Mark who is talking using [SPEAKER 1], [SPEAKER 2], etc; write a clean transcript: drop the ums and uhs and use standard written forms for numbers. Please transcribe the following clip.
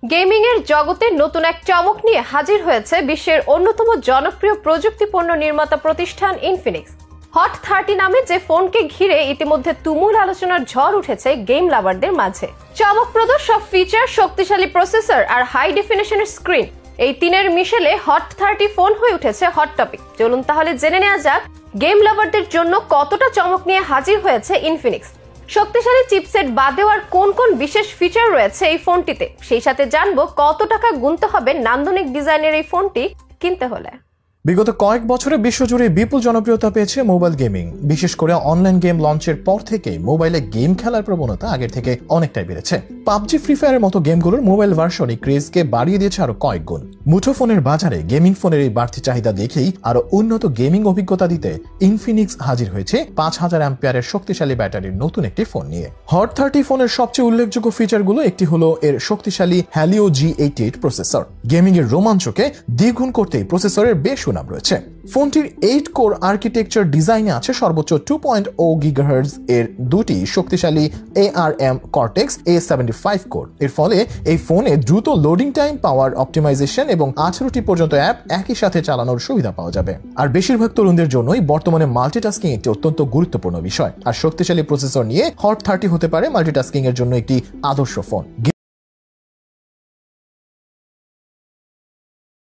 [SPEAKER 1] Gaming এর জগতে নতুন এক চমক নিয়ে হাজির হয়েছে বিশ্বের অন্যতম জনপ্রিয় প্রযুক্তি পণ্য নির্মাতা প্রতিষ্ঠান ইনফিনিক্স। হট 30 নামে যে ফোনকে ঘিরে ইতিমধ্যে তুমুল আলোচনার ঝড় উঠেছে গেম লাভারদের মাঝে। চমকপ্রদ সব ফিচার, শক্তিশালী প্রসেসর আর হাই ডেফিনিশনের স্ক্রিন, এই তিনের মিশেলে হট 30 ফোন হয়ে উঠেছে হট টপিক। চলুন তাহলে জেনে নেওয়া যাক গেম লাভারদের জন্য কতটা চমক নিয়ে হাজির হয়েছে ইনফিনিক্স। শক্তিশালী চিপসেট বাদেও আর কোন কোন বিশেষ ফিচার রয়েছে এই ফোনটিতে, সেই সাথে জানবো কত টাকা গুনতে হবে নান্দনিক ডিজাইনের এই ফোনটি কিনতে হলে।
[SPEAKER 2] বিগত কয়েক বছরে বিশ্বজুড়ে বিপুল জনপ্রিয়তা পেয়েছে মোবাইল গেমিং। বিশেষ করে অনলাইন গেম লঞ্চের পর থেকে মোবাইলে গেম খেলার প্রবণতা আগের থেকে অনেকটাই বেড়েছে। পাবজি, ফ্রি ফায়ারের মতো গেমগুলোর মোবাইল ভার্সনই ক্রেজকে বাড়িয়ে দিয়েছে আরো কয়েক গুণ। মুঠোফোনের বাজারে গেমিং ফোনের এই বাড়তি চাহিদা দেখেই আরো উন্নত গেমিং অভিজ্ঞতা দিতে ইনফিনিক্স হাজির হয়েছে 5000 অ্যাম্পিয়ারের শক্তিশালী ব্যাটারির নতুন একটি ফোন নিয়ে। হট 30 ফোনের সবচেয়ে উল্লেখযোগ্য ফিচারগুলো একটি হলো এর শক্তিশালী Helio G88 প্রসেসর। গেমিং এর রোমাঞ্চকে দ্বিগুণ করতেই প্রসেসরের বেশ সুনাম রয়েছে। ফোনটির 8 কোর আর্কিটেকচার ডিজাইনে আছে সর্বোচ্চ 2.0 GHz এর দুটি শক্তিশালী ARM Cortex A75 কোর। এর ফলে এই ফোনে দ্রুত লোডিং টাইম, পাওয়ার অপটিমাইজেশন এবং 18টি পর্যন্ত অ্যাপ একই সাথে চালানোর সুবিধা পাওয়া যাবে। আর বেশিরভাগ তরুণদের জন্যই বর্তমানে মাল্টিটাস্কিং একটি অত্যন্ত গুরুত্বপূর্ণ বিষয়। আর শক্তিশালী প্রসেসর নিয়ে হট 30 হতে পারে মাল্টিটাস্কিং এর জন্য একটি আদর্শ ফোন।